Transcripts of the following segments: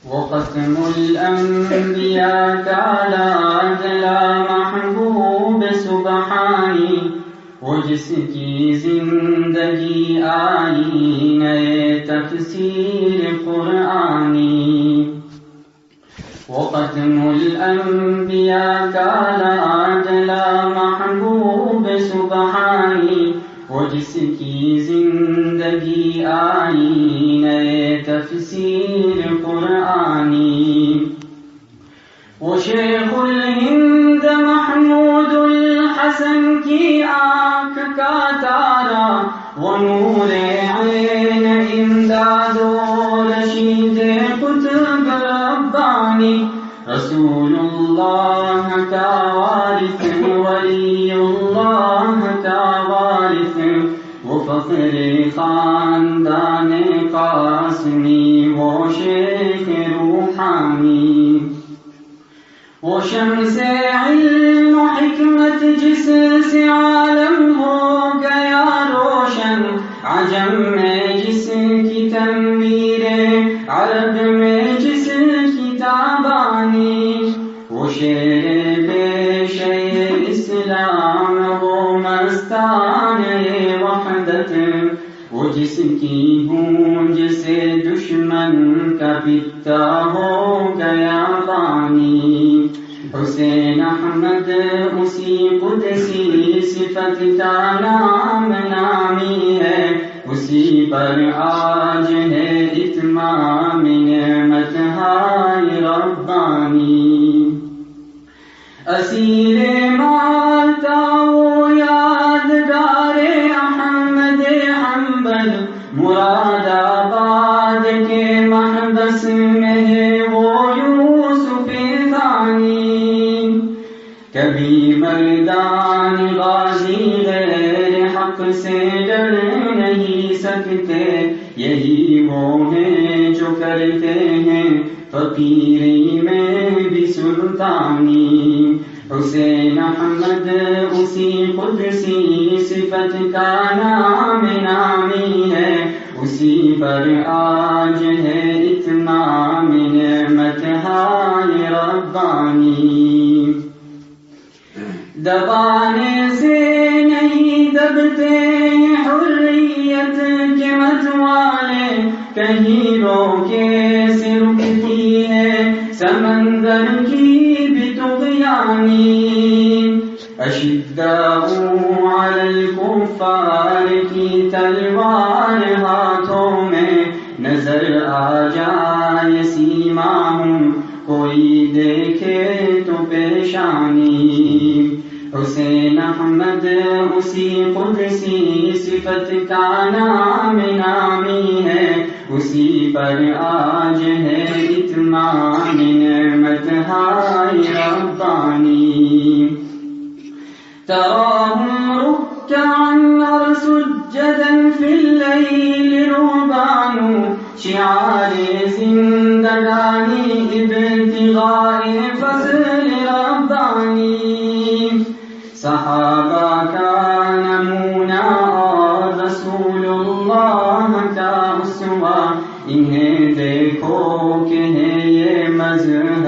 وختم الانبیاء کا لاڈلا محبوب سبحانی، وہ جس کی زندگی آئی نئے تفسیر قرآنی۔ وختم الانبیاء کا لاڈلا محبوب سبحانی، وہ جس کی زندگی آئی نئے تفسیر قرآنی۔ وہ شیخ الہند محمود الحسن کی آنکھ کا تارا، وہ نور عین امداد و رشید قطب ربانی، رسول اللہ کا وارث ولی اللہ کا وارث، وہ فخر خاندان قاسمی، وہ شیخ روحانی۔ وہ شمس علم و حکمت جس سے عالم ہو گیا روشن، عجم میں جس کی تنویر عرب میں جس کی تابانی، وہ شیر پیش اسلام وہ مستان وحدت، وہ جس کی گونج سے دشمن کا پتا ہو گیا بانی۔ حسین احمد اسی قدسی صفت کا نام نامی ہے، اسی پر آج ہے اتمام نعمت ہائے ربانی۔ اسیر مالتا وہ یادگار احمد حنبل، مراد آباد کے محبس میں ہے وہ یوسف ثانی۔ کبھی مردان غازی غیر حق سے ڈر نہیں سکتے، یہی وہ ہیں جو کرتے ہیں فقیری میں بھی سلطانی۔ حسین احمد اسی قدسی صفت کا نام نامی ہے، اسی پر آج ہے اتمام نعمت ہائے ربانی۔ دبانے سے نہیں دبتے حریت کے متوالے، کہیں روکے سے رکتی ہے سمندر کی بھی طغیانی۔ اشداء علی الکفار کی تلوار ہاتھوں میں، نظر آ جائے سیماہم کوئی دیکھے تو پیشانی۔ حسین احمد اسی قدسی صفت کا نام نامی ہے، اسی پر آج ہے اتمام نعمت ہائے ربانی۔ تراہم رکعا اور سجدا فی اللیل رہبان، شعار زندگانی ابتغاء فضل ربانی۔ صحابہ کا نمونہ اور رسول اللہ کا اسوہ، انہیں دیکھو کہ ہے یہ مظہر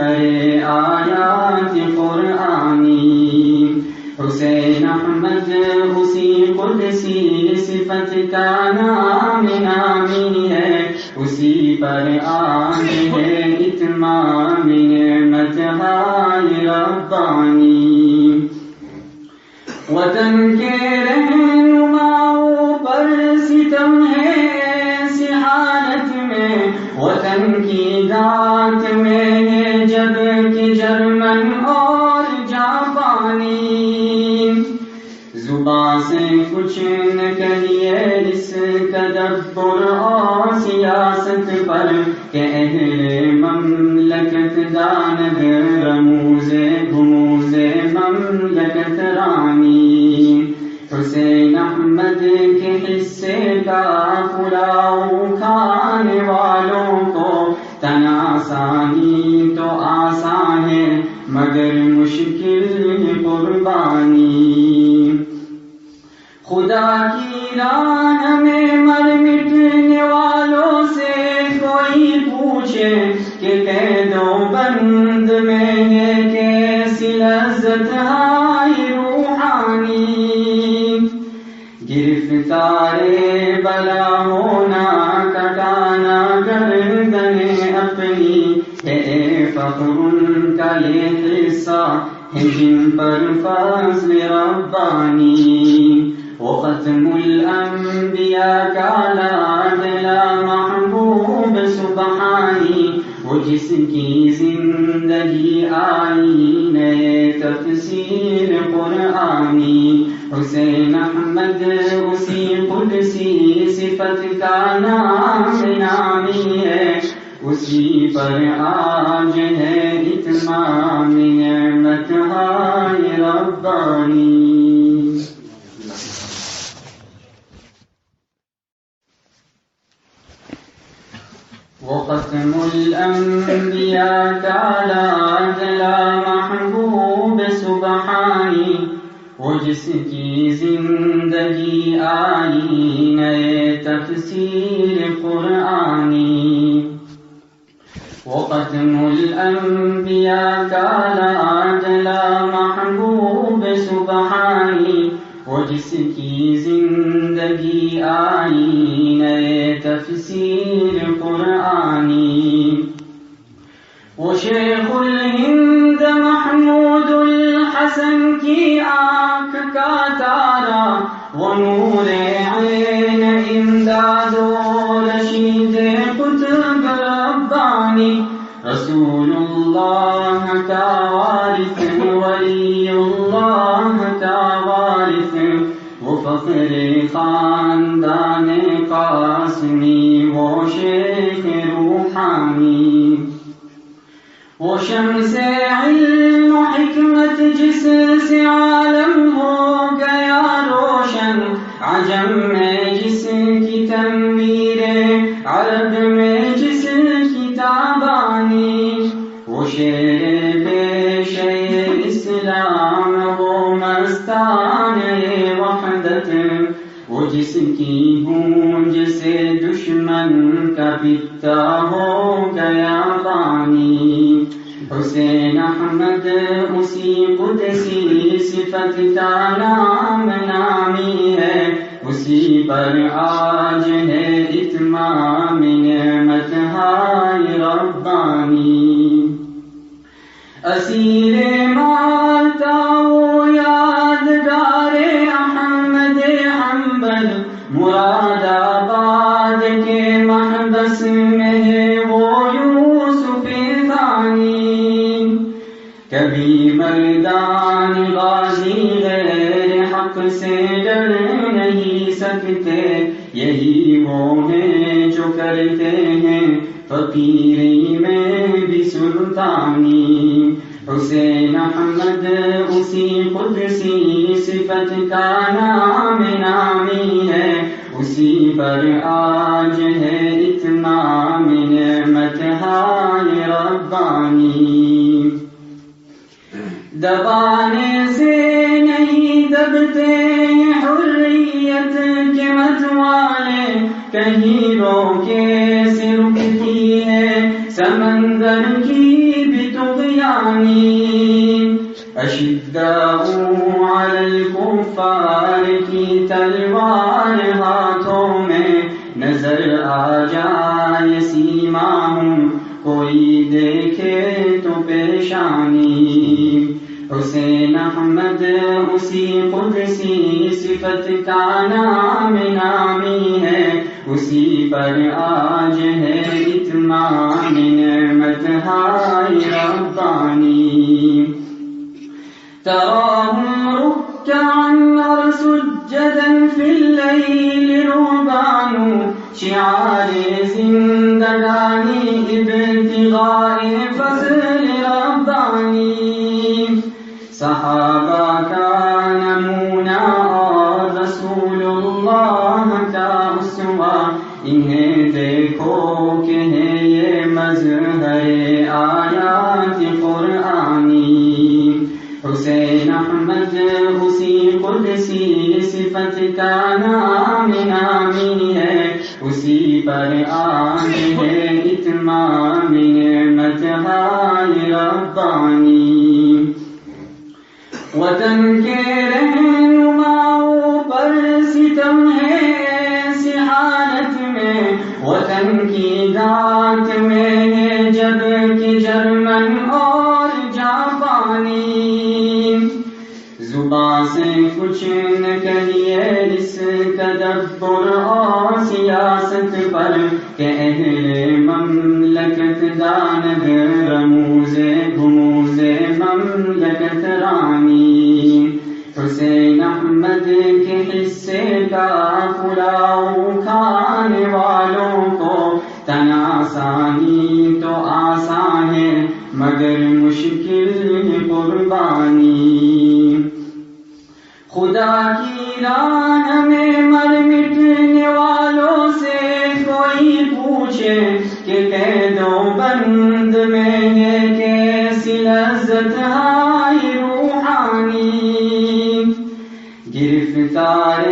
آیات قرآنی۔ حسین احمد اسی قدسی صفت کا نام نامی ہے، اسی پر آج ہے اتمام نعمت ہائے ربانی۔ وطن کے رہنماؤں پر ستم ہے ایسی حالت میں، وطن کی دانت میں ہے جب کہ جرمن اور جاپانی۔ زباں سے کچھ نہ کہیے اس تدبر اور سیاست پر، کہ اہل مملکت داند رموزے گموزے مملکت رانی۔ حسین احمد کے حصے کا پلاؤ کھانے والوں کو تناسانی تو آسان ہے مگر مشکل قربانی۔ خدا کی راہ میں مر مٹنے والوں سے کوئی پوچھے کہ فخر ان کا یہ حصہ ہے جن پر فضل ربانی، وہ ختم الانبیاء کا لاڈلا محبوب سبحانی، وہ جس کی زندگی آئی نئے تفسیر قرآنی، حسین احمد اسی قدسی صفت کا نام نامی ہے، اسی پر آج ہے اتمام نعمت ہائے ربانی۔ وہ ختم الانبیاء کا لاڈلا محبوب سبحانی، وہ جس کی زندگی آئی نئے تفسیر قرآنی، وہ ختم الانبیاء کا لاڈلا محبوب سبحانی، وہ جس کی زندگی آئی نئے تفسیر قرآنی، وہ شیخ الہند محمود الحسن کی آنکھ کا تارا، وہ نور عین امداد و رشید قطب ربانی، رسول اللہ کا وارث ولی اللہ کا وارث، وہ فخر خاندان قاسمی، وہ شیخ روحانی، وہ شمس علم و حکمت جس سے عالم ہو گیا روشن، عجم میں جس کی تنویر عرب میں جس کی تابانی، وہ شیر پیش اسلام وہ مستان وحدت، وہ جس کی گونج سے دشمن کا پتا ہو گیا بانی، حسین احمد اسی قدسی صفت کا نام نامی ہے، اسی پر آج ہے اتمام نعمت ہائے ربانی۔ اسیر مالتا وہ یادگار احمد حنبل، مراد آباد کے محبس میں ہے وہ یوسف ثانی، کبھی میدان غازی غیر حق سے ڈر نہیں سکتے، یہی وہ ہیں جو کرتے ہیں فقیری میں بھی سلطانی، حسین احمد اسی قدسی صفت کا نام نامی ہے، اسی پر آج ہے اتمام نعمت ہائے ربانی۔ دبانے سے نہیں دبتے حریت کے متوالے، کہیں روکے سے رکتی ہے سمندر کی بھی طغیانی، اشداء علی الکفار کی تلوار ہاتھوں میں، نظر آ جائے سیماہم کوئی دیکھے تو پیشانی، حسین احمد اسی قدسی صفت کا نام نامی ہے، اسی پر آج ہے اتمام نعمت ہائے ربانی۔ تراہم رکعا اور سجدا فی اللیل رہبان، شعار زندگانی ابتغاء فضل ربانی، صحابہ کا نمونہ اور رسول اللہ کا اسوہ، انہیں دیکھو کہ ہے یہ مظہر آیات قرآنی، حسین احمد اسی قدسی صفت کا نام نامی ہے، اسی پر آج ہے اتمام نعمت ہائے ربانی۔ وطن کے رہنماؤں پر ستم ہے ایسی حالت میں، وطن کی دانت میں ہے جب کہ جرمن سے کچھ نہ کہیے اس تدبر اور سیاست پر کہ اہل مملکت داند رموز گموز مملکت رانی حسین احمد کے حصے کا پلاؤ کھانے والوں کو تناسانی تو آسان ہے مگر مشکل قربانی خدا کی راہ میں مر مٹنے والوں سے کوئی پوچھے کہ قید و بند میں ہے کیسی لذت ہائی روحانی گرفتار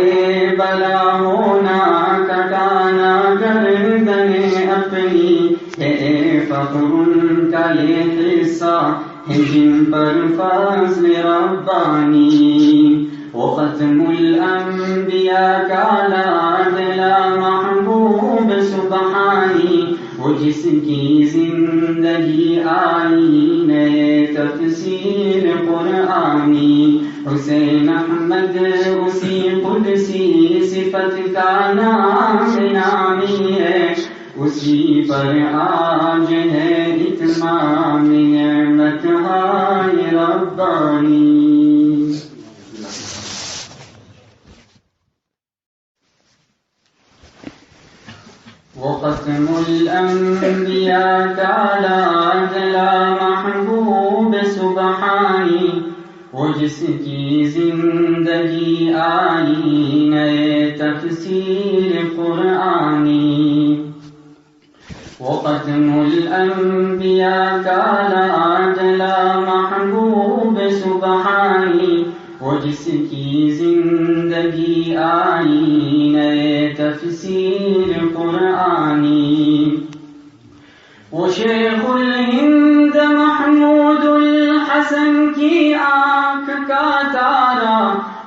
بلا ہونا کٹانا گردن اپنی ہے فخر ان کا یہ حصہ ہے جن پر فضل ربانی وہ ختم الانبیاء کا لاڈلا محبوب سبحانی وہ جس کی زندگی آئی نئے تفسیر قرآنی حسین احمد اسی قدسی صفت کا نام نامی ہے اسی پر آج ہے اتمام نعمت ہائے ربانی وہ ختم الانبیاء کا لاڈلا محبوب سبحانی وہ جس کی زندگی آئی نئے تفسیر قرآنی وہ ختم الانبیاء کا لاڈلا محبوب سبحانی وہ جس کی زندگی آئی نئے تفسیر قرآنی وہ شیخ الہند محمود الحسن کی آنکھ کا تارا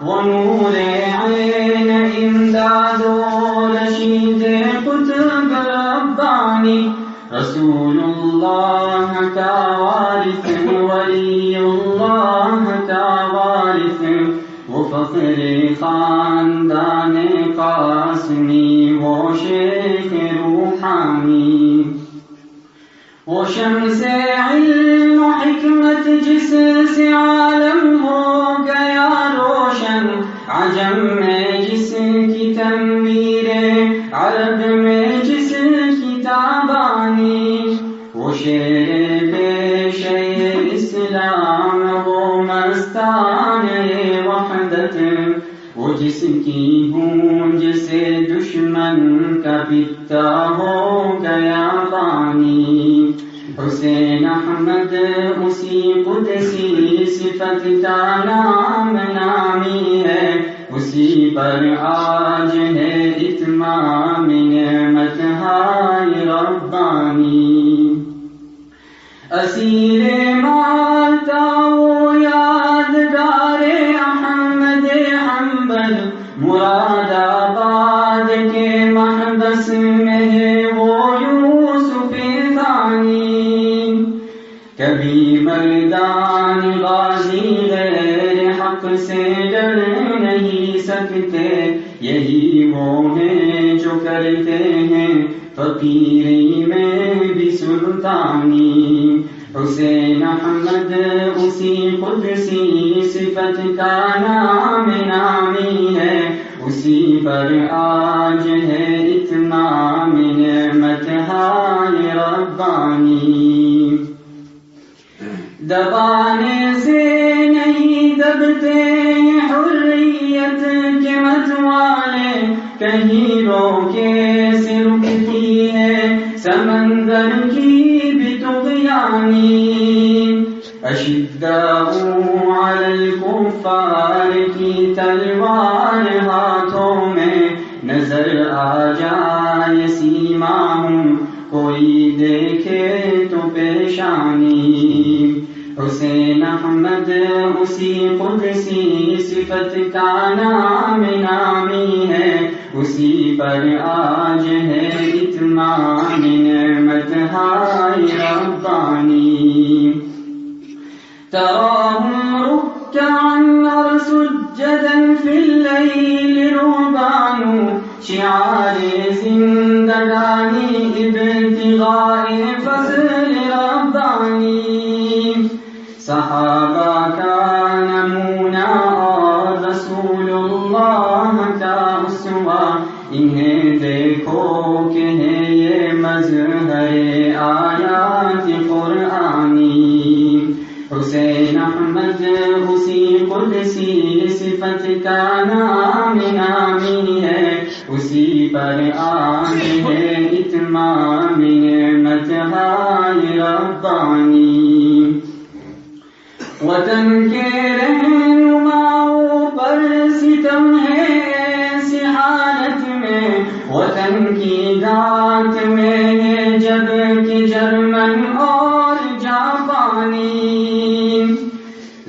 وہ نور عین امداد و رشید قطب ربانی رسول اللہ کا وارث ولی اللہ کا وارث وہ فخر خاندان قاسمی وہ شیخ روحانی وہ شمس علم و حکمت جس سے عالم ہو گیا روشن عجم میں جس کی تنویر عرب میں جس کی تابانی وہ شیر پیش اسلام وہ مستان وحدت وہ جس کی گونج سے دشمن کا بتا ہو گیا بانی حسین احمد اسی قدسی صفت کا نام نامی ہے اسی پر آج ہے اتمام نعمت ہائے ربانی اسیر مالتا وہ یادگار احمد حنبل مراد آباد کے محبس میں ہے وہ یوسف ثانی کبھی مردان غازی غیر حق سے ڈر نہیں سکتے یہی وہ ہیں جو کرتے ہیں فقیری میں بھی سلطانی حسین احمد اسی قدسی صفت کا نام نامی ہے اسی پر آج ہے اتمام نعمت ہائے ربانی دبانے سے نہیں دبتے حریت کے متوالے کہیں روکے سے رکتی ہے سمندر کی بھی طغیانی اشداء علی الکفار کی تلوار ہاتھوں میں نظر آ جائے سیماہم کوئی دیکھے تو پیشانی حسین احمد اسی قدسی صفت کا نام نامی ہے اسی پر آج ہے اتمام نعمت ہائے ربانی تراہم رکعا اور سجدا في الليل رهبان شعار زندگانی ابتغاء فضل ربانی صحابہ کا نمونہ اور رسول اللہ کا اسوہ انہیں دیکھو کہ ہے یہ مظہر آیات قرآنی حسین احمد اسی قدسی صفت کا نام نامی ہے اسی پر آن ہے اتمام نعمت ہائے ربانی وطن کے رہنماؤں پر ستم ہے ایسی حالت میں وطن کی دانت میں ہے جب کہ جرمن اور جاپانی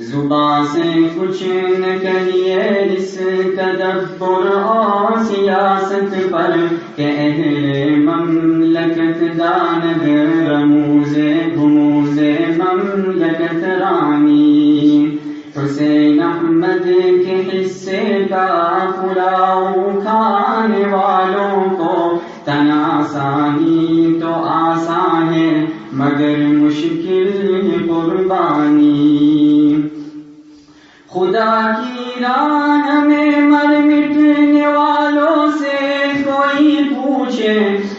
زبان سے کچھ نہ کہیے اس تدبر اور سیاست پر کہ اہل مملکت داند رموز گموز مملکت رانی حسین احمد کے حصے کا پلاؤ کھانے والوں کو تناسانی تو آسان ہے مگر مشکل قربانی خدا کی راہ میں مر مٹنے والوں سے کوئی پوچھے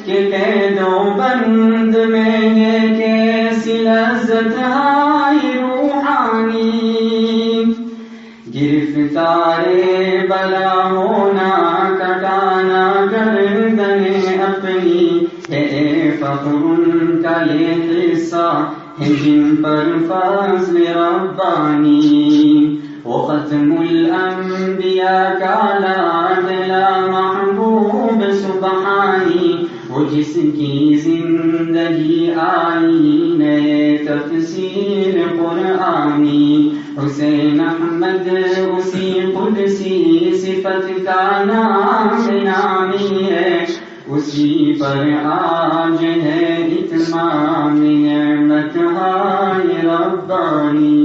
کہ قید و بند میں ہے کیسی لذت ہائے روحانی گرفتار بلا ہونا کٹانا گردن اپنی ہے فخر ان کا یہ قصہ ہے جن پر فضل ربانی وہ ختم الانبیاء کا لاڈلا محبوب سبحانی وہ جس کی زندگی آئی نئے تفسیر قرآنی حسین احمد اسی قدسی صفت کا نام نامی ہے اسی پر آج ہے اتمام نعمت ہائے ربانی